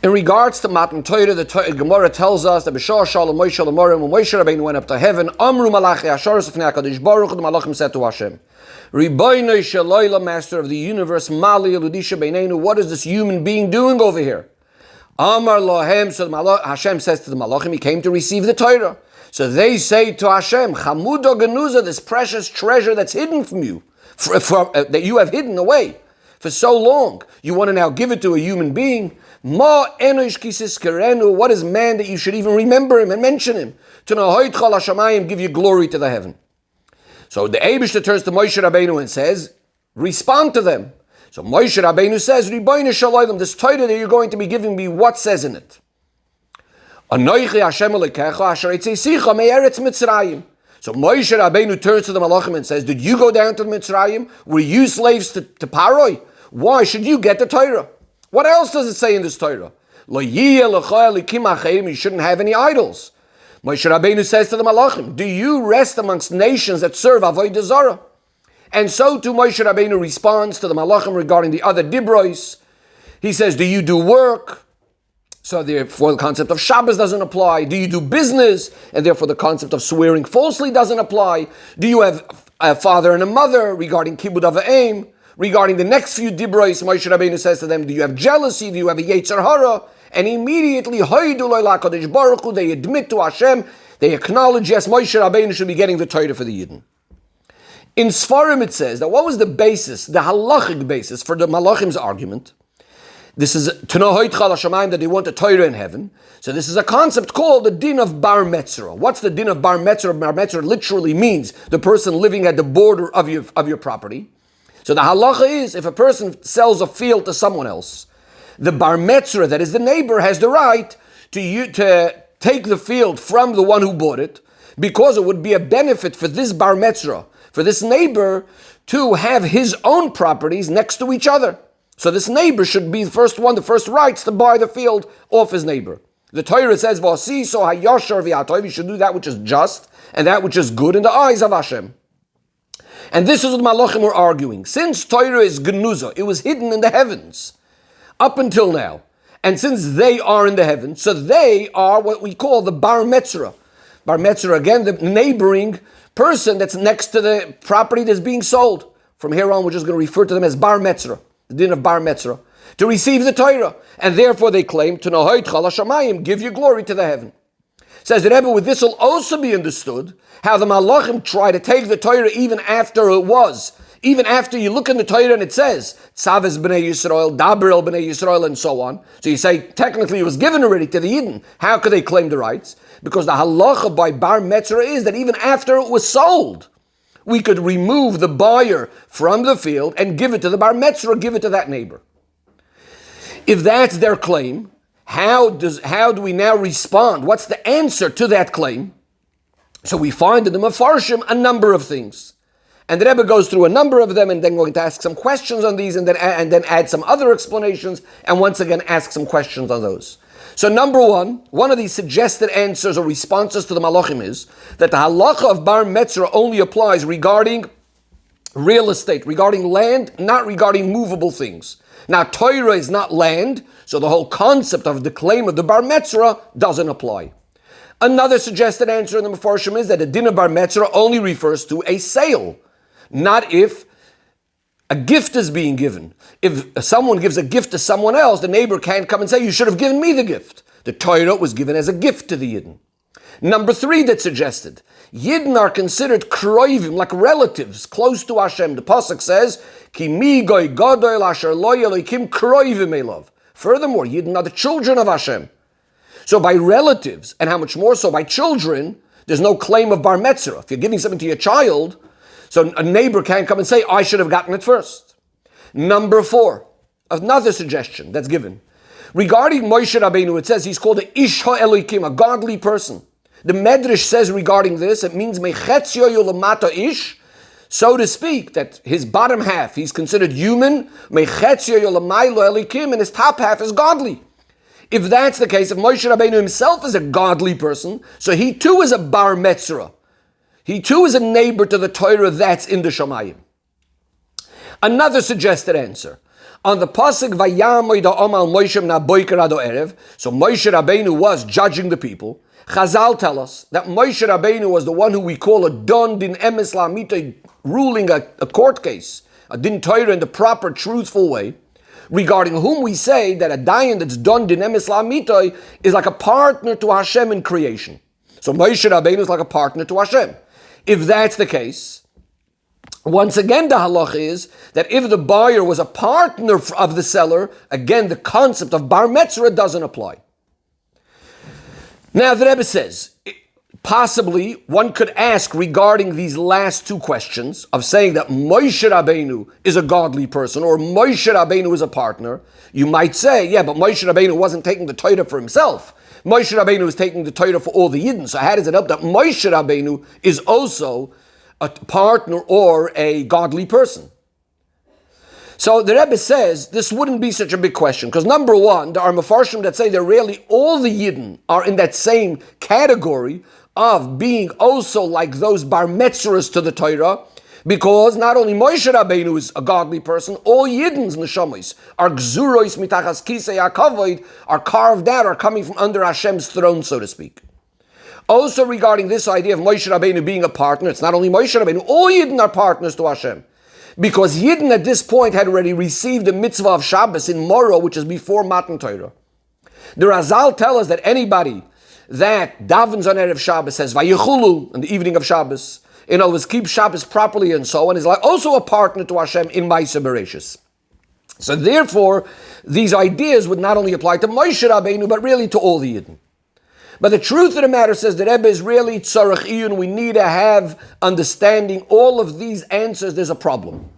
In regards to Matan Torah, the Gemara tells us that B'shah Shalom Moshe Lamorim, when Moshe Rabbeinu went up to heaven, Amru Malachi Asharos Fnei HaKadosh Baruch Hu, the Malachim said to Hashem, Ribono Shel Master of the universe, Mali Eludisha Beinenu, what is this human being doing over here? Amar Lohem, so Hashem says to the Malachim, he came to receive the Torah. So they say to Hashem, Chamudo Genuza, this precious treasure that's hidden from you, that you have hidden away for so long, you want to now give it to a human being? Ma enosh kisis kerenu, what is man that you should even remember him and mention him? To nahoit chal hashamayim, give you glory to the heaven. So the Eibishter turns to Moshe Rabbeinu and says, respond to them. So Moshe Rabbeinu says, Ribono shel olam, this Torah that you're going to be giving me, what says in it? Anoichi Hashem Elokecha asher etzei Sicha me'eretz Mitzrayim. So Moshe Rabbeinu turns to the Malachim and says, did you go down to Mitzrayim? Were you slaves to Paroi? Why should you get the Torah? What else does it say in this Torah? Lo yiyeh lecha elikim acherim, you shouldn't have any idols. Moshe Rabbeinu says to the Malachim, do you rest amongst nations that serve Avodah Zarah? And so too Moshe Rabbeinu responds to the Malachim regarding the other Dibros. He says, do you do work? So therefore the concept of Shabbos doesn't apply. Do you do business? And therefore the concept of swearing falsely doesn't apply. Do you have a father and a mother regarding Kibud Ava'im? Regarding the next few Dibros, Moshe Rabbeinu says to them, do you have jealousy? Do you have a Yetzer Hara? And immediately, they admit to Hashem, they acknowledge, yes, Moshe Rabbeinu should be getting the Torah for the Yidden. In Sfarim it says that what was the basis, the halachic basis for the Malachim's argument? This is Tanohoit Chal Hashamayim, that they want the Torah in heaven. So this is a concept called the din of Bar Metzora. What's the din of Bar Metzora? Bar Metzora literally means the person living at the border of your property. So the halacha is, if a person sells a field to someone else, the bar metzora, that is the neighbor, has the right to take the field from the one who bought it, because it would be a benefit for this bar metzora, for this neighbor, to have his own properties next to each other. So this neighbor should be the first rights to buy the field off his neighbor. The Torah says, "V'asiso hayashar v'yatov," you should do that which is just and that which is good in the eyes of Hashem. And this is what Malachim were arguing. Since Torah is genuza, it was hidden in the heavens up until now. And since they are in the heavens, so they are what we call the bar metzora. Bar metzora, again, the neighboring person that's next to the property that's being sold. From here on, we're just going to refer to them as bar metzora, the din of bar metzora, to receive the Torah. And therefore they claim, to nahoit chal hashamayim, give your glory to the heaven. Says the Rebbe, with this will also be understood how the Malachim try to take the Torah even after it was. Even after you look in the Torah and it says, Tzaves b'nei Yisrael, Daber el b'nei Yisrael, and so on. So you say, technically it was given already to the Yidden. How could they claim the rights? Because the halacha by Bar Metzora is that even after it was sold, we could remove the buyer from the field and give it to the Bar Metzora, give it to that neighbor. If that's their claim, how do we now respond? What's the answer to that claim? So we find in the Mefarshim a number of things. And the Rebbe goes through a number of them and then going to ask some questions on these and then add some other explanations and once again ask some questions on those. So number one of these suggested answers or responses to the Malachim is that the halacha of Bar Metzora only applies regarding real estate, regarding land, not regarding movable things. Now, Torah is not land, so the whole concept of the claim of the Bar Metzora doesn't apply. Another suggested answer in the Mefarshim is that the din of Bar Metzora only refers to a sale, not if a gift is being given. If someone gives a gift to someone else, the neighbor can't come and say, you should have given me the gift. The Torah was given as a gift to the Yidden. Number 3 that suggested, Yidden are considered kroivim, like relatives, close to Hashem. The Pasuk says, Ki mi goy gadol asher lo yelikim kroivim elov. Furthermore, Yidden are the children of Hashem. So by relatives, and how much more so by children, there's no claim of Bar Metzora. If you're giving something to your child, so a neighbor can't come and say, I should have gotten it first. Number 4, another suggestion that's given. Regarding Moshe Rabbeinu, it says he's called a Ish HaElokim, a godly person. The Medrash says regarding this, it means Mechetzio Yolamata Ish, so to speak, that his bottom half, he's considered human, Mechetzio Yolamaylo Elikim, and his top half is godly. If that's the case, if Moshe Rabbeinu himself is a godly person, so he too is a Bar Metzora. He too is a neighbor to the Torah that's in the Shamayim. Another suggested answer. On the pasuk Vayamoy da Omal Moshe na Boiker ado Erev, so Moshe Rabbeinu was judging the people. Chazal tell us that Moshe Rabbeinu was the one who we call a Don Din Emes Lamita, ruling a court case, a Din Torah in the proper, truthful way, regarding whom we say that a Dayan that's Don Din Emes Lamita is like a partner to Hashem in creation. So Moshe Rabbeinu is like a partner to Hashem. If that's the case, once again the halach is that if the buyer was a partner of the seller, again the concept of bar metzora doesn't apply. Now the Rebbe says, possibly one could ask regarding these last two questions of saying that Moshe Rabbeinu is a godly person or Moshe Rabbeinu is a partner. You might say, yeah, but Moshe Rabbeinu wasn't taking the Torah for himself. Moshe Rabbeinu was taking the Torah for all the Yidden. So how does it help that Moshe Rabbeinu is also a partner or a godly person? So the Rebbe says this wouldn't be such a big question because number one, there are Mefarshim that say that really all the Yidden are in that same category of being also like those bar metzoras to the Torah, because not only Moshe Rabbeinu is a godly person, all Yidden's neshamas are gzuros mitachas kisei hakavod, are carved out, are coming from under Hashem's throne, so to speak. Also regarding this idea of Moshe Rabbeinu being a partner, it's not only Moshe Rabbeinu, all Yidden are partners to Hashem. Because Yidden at this point had already received the mitzvah of Shabbos in Moro, which is before Matan Torah. The Razal tell us that anybody that davens on Erev Shabbos says Vayichulu in the evening of Shabbos, in other words, keep Shabbos properly and so on, is like also a partner to Hashem in Ma'aseh Bereishis. So therefore, these ideas would not only apply to Moshe Rabbeinu, but really to all the Yidden. But the truth of the matter says that Rebbe is really tzarech iyun. We need to have understanding all of these answers. There's a problem.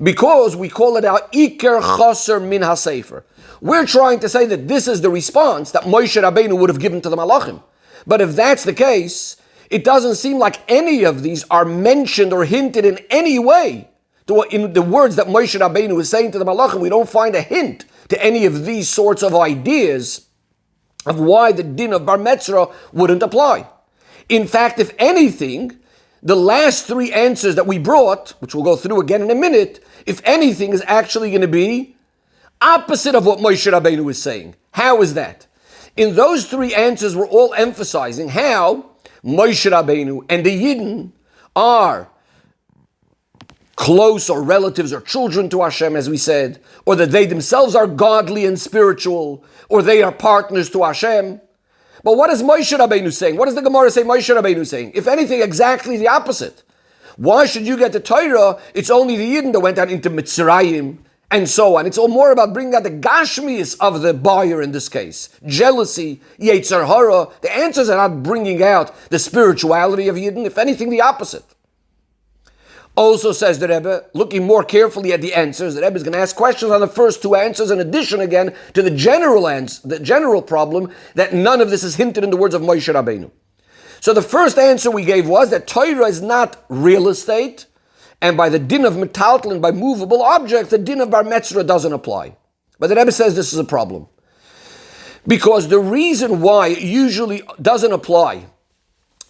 Because we call it our Iker Chaser Min HaSefer. We're trying to say that this is the response that Moshe Rabbeinu would have given to the Malachim. But if that's the case, it doesn't seem like any of these are mentioned or hinted in any way. In the words that Moshe Rabbeinu is saying to the Malachim, we don't find a hint to any of these sorts of ideas of why the din of bar metzora wouldn't apply. In fact, if anything, the last three answers that we brought, which we'll go through again in a minute, if anything is actually going to be opposite of what Moshe Rabbeinu is saying. How is that? In those three answers, we're all emphasizing how Moshe Rabbeinu and the Yidden are close or relatives or children to Hashem, as we said, or that they themselves are godly and spiritual, or they are partners to Hashem. But what is Moshe Rabbeinu saying? What does the Gemara say Moshe Rabbeinu saying? If anything, exactly the opposite. Why should you get the Torah? It's only the Yidden that went out into Mitzrayim and so on. It's all more about bringing out the Gashmias of the buyer in this case. Jealousy, Yetzer Hara. The answers are not bringing out the spirituality of Yidden. If anything, the opposite. Also says the Rebbe, looking more carefully at the answers, the Rebbe is going to ask questions on the first two answers in addition again to the general answer, the general problem that none of this is hinted in the words of Moshe Rabbeinu. So the first answer we gave was that Torah is not real estate, and by the din of metaltal and by movable objects, the din of bar metzora doesn't apply. But the Rebbe says this is a problem. Because the reason why it usually doesn't apply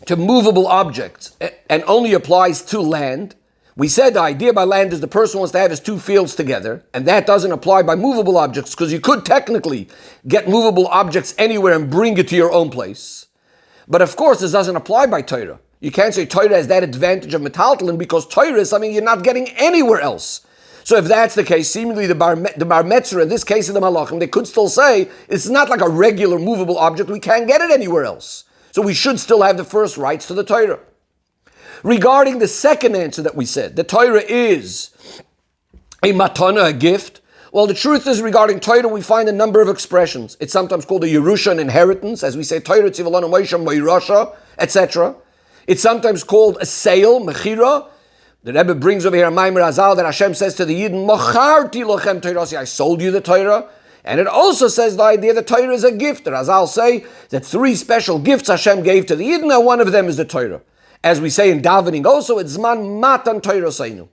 to movable objects and only applies to land, we said the idea by land is the person wants to have his two fields together, and that doesn't apply by movable objects, because you could technically get movable objects anywhere and bring it to your own place. But of course, this doesn't apply by Torah. You can't say Torah has that advantage of metaltalin because Torah is something you're not getting anywhere else. So if that's the case, seemingly the bar metzora, in this case of the malachim, they could still say it's not like a regular movable object. We can't get it anywhere else. So we should still have the first rights to the Torah. Regarding the second answer that we said, the Torah is a matana, a gift. Well, the truth is regarding Torah, we find a number of expressions. It's sometimes called a Yerusha, an inheritance, as we say, Torah, Tzivalana, Moshe, Moirasha, etc. It's sometimes called a sale, Mechira. The Rebbe brings over here a Maimer Azal that Hashem says to the Yidden, Mocharti lochem Torah, I sold you the Torah. And it also says the idea that Torah is a gift. The Razal say that three special gifts Hashem gave to the Yidden, and one of them is the Torah. As we say in davening also, it's Zman Matan Torah Seinu.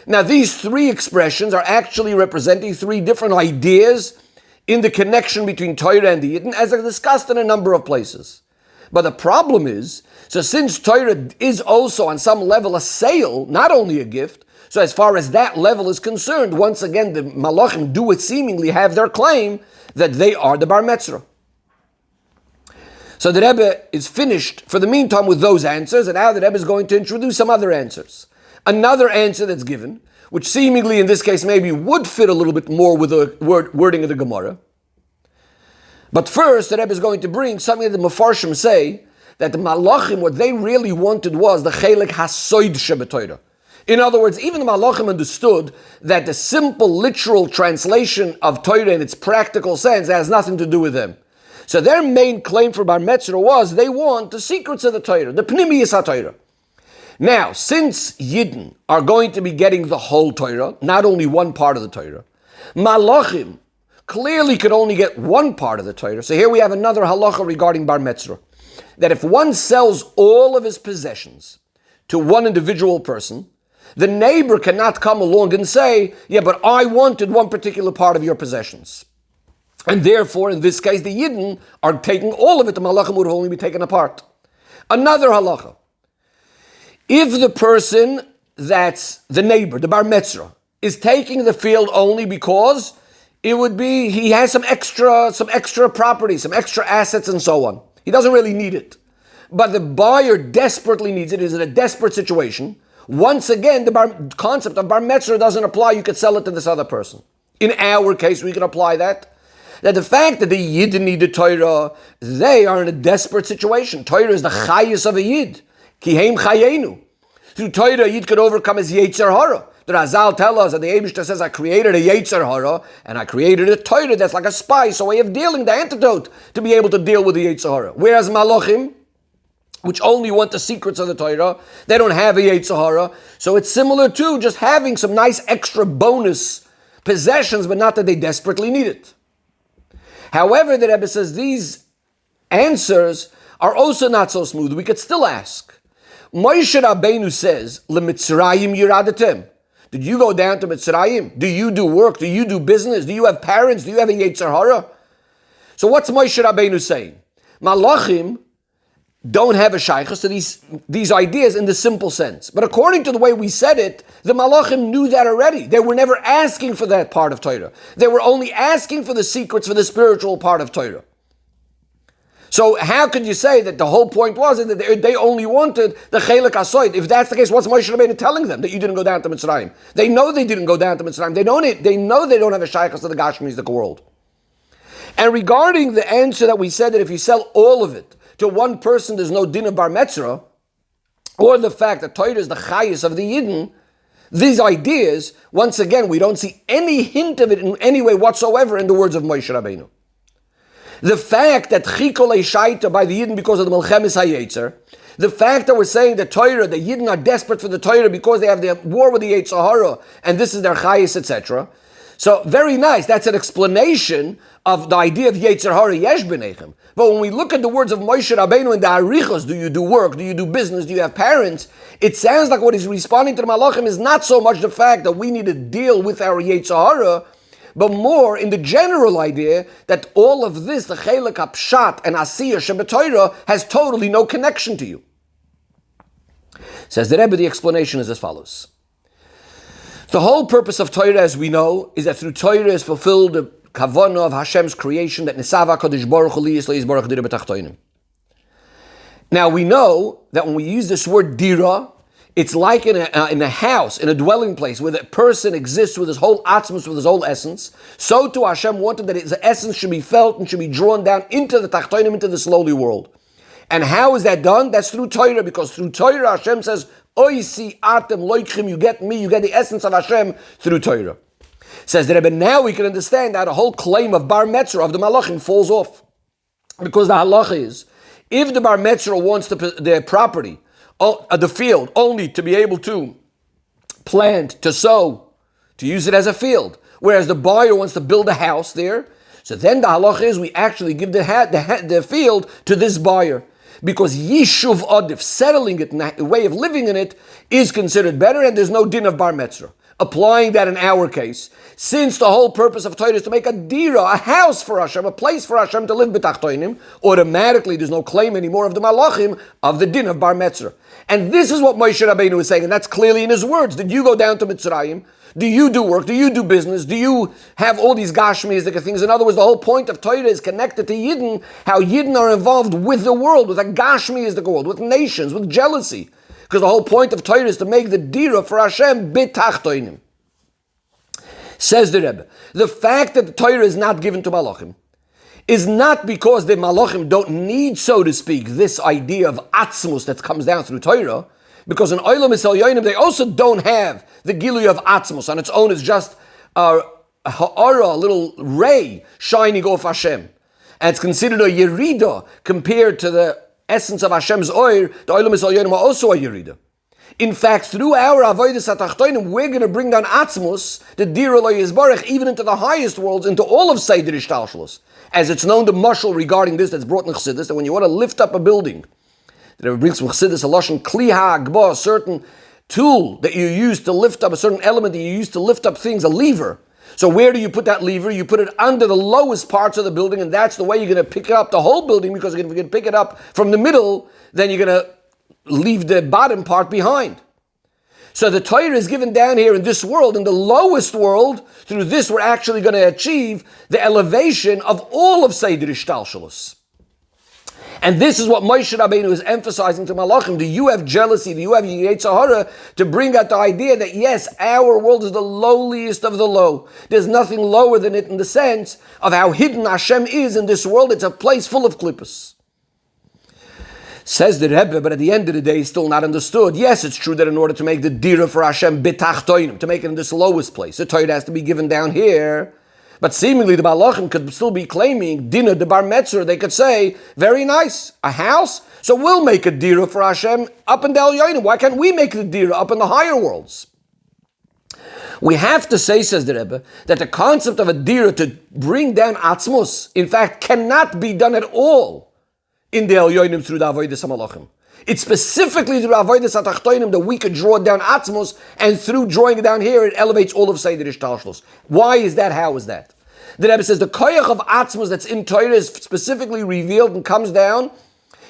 Now these three expressions are actually representing three different ideas in the connection between Torah and the Yidden, as are discussed in a number of places. But the problem is, so since Torah is also on some level a sale, not only a gift, so as far as that level is concerned, once again the Malachim do it seemingly have their claim that they are the Bar Metzra. So the Rebbe is finished for the meantime with those answers, and now the Rebbe is going to introduce some other answers. Another answer that's given, which seemingly in this case maybe would fit a little bit more with the wording of the Gemara. But first, the Rebbe is going to bring something that the Mefarshim say, that the Malachim, what they really wanted was the Chelek Hasoid Shebetoira. In other words, even the Malachim understood that the simple literal translation of Torah in its practical sense has nothing to do with them. So their main claim for Bar Metzra was they want the secrets of the Torah, the Pnimiyus HaTorah. Now, since Yidden are going to be getting the whole Torah, not only one part of the Torah, Malachim clearly could only get one part of the Torah. So here we have another halacha regarding Bar Metzra, that if one sells all of his possessions to one individual person, the neighbor cannot come along and say, yeah, but I wanted one particular part of your possessions. And therefore, in this case, the Yidden are taking all of it. The Malachim would only be taken apart. Another halacha. If the person that's the neighbor, the Bar Metzra, is taking the field only because it would be, he has some extra property, some extra assets and so on. He doesn't really need it. But the buyer desperately needs it, is in a desperate situation. Once again, the concept of Bar Metzra doesn't apply. You could sell it to this other person. In our case, we can apply that the fact that the Yid need the Torah, they are in a desperate situation. Torah is the chayus of a Yid. Kiheim chayenu. Through Torah, a Yid could overcome his Yetzer Hara. The Razal tells us that the Eibishter says, I created a Yetzer Hara, and I created a Torah that's like a spice, a way of dealing, the antidote to be able to deal with the Yetzer Hara. Whereas Malachim, which only want the secrets of the Torah, they don't have a Yetzer Hara. So it's similar to just having some nice extra bonus possessions, but not that they desperately need it. However, the Rebbe says these answers are also not so smooth. We could still ask. Moshe Rabbeinu says, "Lemitzrayim yiradatem." Did you go down to Mitzrayim? Do you do work? Do you do business? Do you have parents? Do you have a Yetzer Hara? So what's Moshe Rabbeinu saying? Malachim don't have a shaychus to these ideas in the simple sense. But according to the way we said it, the Malachim knew that already. They were never asking for that part of Torah. They were only asking for the secrets for the spiritual part of Torah. So how could you say that the whole point was that they only wanted the Chelek Hasoid? If that's the case, what's Moshe Rabbeinu telling them? That you didn't go down to Mitzrayim. They know they didn't go down to Mitzrayim. They know they don't have a shaychus to the Gashmistic world. And regarding the answer that we said that if you sell all of it to one person, there's no din of Bar Metzra, or the fact that Torah is the chayus of the Yidden, these ideas, once again, we don't see any hint of it in any way whatsoever in the words of Moshe Rabbeinu. The fact that Chikolei Shaita by the Yidden because of the Melchemes HaYetzer, the fact that we're saying that Torah, the Yidden are desperate for the Torah because they have the war with the Yetzer Hara, and this is their chayus, etc. So, very nice. That's an explanation of the idea of Yetzer Hara Yesh B'nechem. But when we look at the words of Moshe Rabbeinu in the Arichos, do you do work? Do you do business? Do you have parents? It sounds like what he's responding to the Malachim is not so much the fact that we need to deal with our Yetzer Hara, but more in the general idea that all of this, the Chelek HaPshat and Asiyah Shebetoira, has totally no connection to you. Says the Rebbe, the explanation is as follows. The whole purpose of Torah, as we know, is that through Torah is fulfilled the kavanah of Hashem's creation that Nisava Kodesh Baruch Hu Liyis Leis Baruch Dira B'Tachtoinim. Now we know that when we use this word Dira, it's like in a house, in a dwelling place, where the person exists with his whole atzmus, with his whole essence. So too Hashem wanted that his essence should be felt and should be drawn down into the Tachtoinim, into the lowly world. And how is that done? That's through Torah, because through Torah Hashem says, Oisi atem loichim, you get me, you get the essence of Hashem through Torah. Says the Rebbe, now we can understand how the whole claim of Bar Metzra, of the Malachim, falls off. Because the halacha is, if the Bar Metzra wants the property, the field, only to be able to plant, to sow, to use it as a field, whereas the buyer wants to build a house there, so then the halacha is we actually give the field to this buyer. Because Yishuv Adif, settling it, a way of living in it, is considered better, and there's no din of Bar Metzra. applying that in our case, since the whole purpose of Torah is to make a dira, a house for Hashem, a place for Hashem to live b'tachtoinim, automatically there's no claim anymore of the malachim of the din of Bar Metzra. And this is what Moshe Rabbeinu is saying, and that's clearly in his words. Did you go down to Mitzrayim? Do you do work? Do you do business? Do you have all these gashmiistic things? In other words, the whole point of Torah is connected to Yidden, how Yidden are involved with the world, with a gashmiistic world, with nations, with jealousy. Because the whole point of Torah is to make the dira for Hashem b'tachtoinim. Says the Rebbe, the fact that the Torah is not given to Malachim is not because the Malachim don't need, so to speak, this idea of atzmus that comes down through Torah, because in Olam Yisrael Yoinim they also don't have the Gilui of atzmus. On its own, it's just a ha'ara, a little ray shining off Hashem. And it's considered a yerida compared to the essence of Hashem's oir. The Olam Yisrael Yoinim are also a yerida. In fact, through our avodas hatachtonim, we're going to bring down atzmus, the dira lo yizbarech, even into the highest worlds, into all of Seder Ishtalshalos. As it's known, the mashal regarding this that's brought in Chassidus, that when you want to lift up a building, that it brings from Chassidus a lashon kli ha'agba, a certain tool that you use to lift up, a certain element that you use to lift up things, a lever. So where do you put that lever? You put it under the lowest parts of the building, and that's the way you're going to pick up the whole building, because if you're going to pick it up from the middle, then you're going to leave the bottom part behind. So the Torah is given down here in this world, in the lowest world. Through this, we're actually going to achieve the elevation of all of Seder Ishtalshalos. And this is what Moshe Rabbeinu is emphasizing to Malachim. Do you have jealousy? Do you have Yetzer Hara to bring out the idea that yes, our world is the lowliest of the low. There's nothing lower than it in the sense of how hidden Hashem is in this world. It's a place full of klippas. Says the Rebbe, but at the end of the day, it's still not understood. Yes, it's true that in order to make the dira for Hashem b'tachtoinim, to make it in this lowest place, the Torah has to be given down here. But seemingly the Malachim could still be claiming dina de Bar Metzra. They could say, very nice, a house, so we'll make a dira for Hashem up in the Elyonim. Why can't we make the dira up in the higher worlds? We have to say, says the Rebbe, that the concept of a dira to bring down atzmus, in fact, cannot be done at all in the Elyonim through the Avodas HaMalachim. It's specifically through Avodas HaTachtonim that we could draw down atzmus, and through drawing it down here, it elevates all of Seder Ishtalshalos. Why is that? How is that? The Rebbe says the koyach of atzmus that's in Torah is specifically revealed and comes down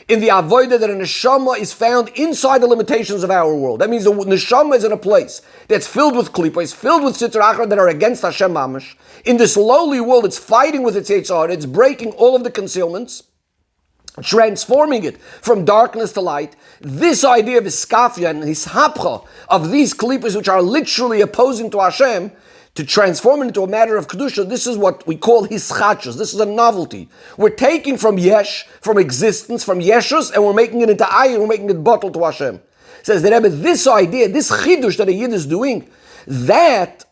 in the avodah that a neshama is found inside the limitations of our world. That means the neshama is in a place that's filled with klipos, filled with sitra achra that are against Hashem mamash. In this lowly world, it's fighting with its Yetzer Hara, it's breaking all of the concealments, transforming it from darkness to light. This idea of iskafia and hishapcha, of these klipos which are literally opposing to Hashem, to transform it into a matter of kedusha, this is what we call hischachus. This is a novelty. We're taking from yesh, from existence, from yeshus, and we're making it into ayin, we're making it bottled to Hashem. Says the Rebbe, this idea, this chidush that a yid is doing, that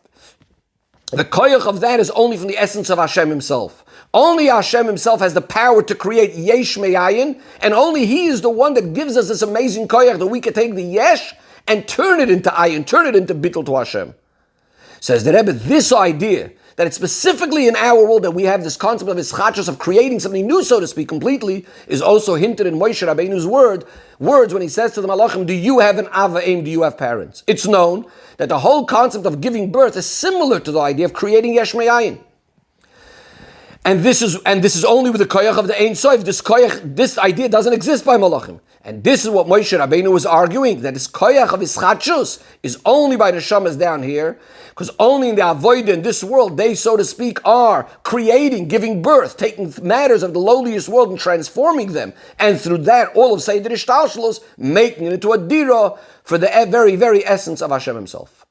the koyach of that is only from the essence of Hashem himself. Only Hashem himself has the power to create yesh me'ayin, and only He is the one that gives us this amazing koyach that we can take the yesh and turn it into ayin, turn it into bittul to Hashem. Says the Rebbe, this idea that it's specifically in our world that we have this concept of ischachos, of creating something new, so to speak, completely, is also hinted in Moshe Rabbeinu's words when he says to the Malachim, do you have an avaim, do you have parents? It's known that the whole concept of giving birth is similar to the idea of creating yesh me'ayin. And this is only with the koyach of the Ein Sof. This idea doesn't exist by Malachim. And this is what Moshe Rabbeinu was arguing, that this koyach of ischachus is only by the shamas down here, because only in the avodah in this world, they, so to speak, are creating, giving birth, taking matters of the lowliest world and transforming them. And through that, all of Seder Ishtalshalos, making it into a dira for the very, very essence of Hashem himself.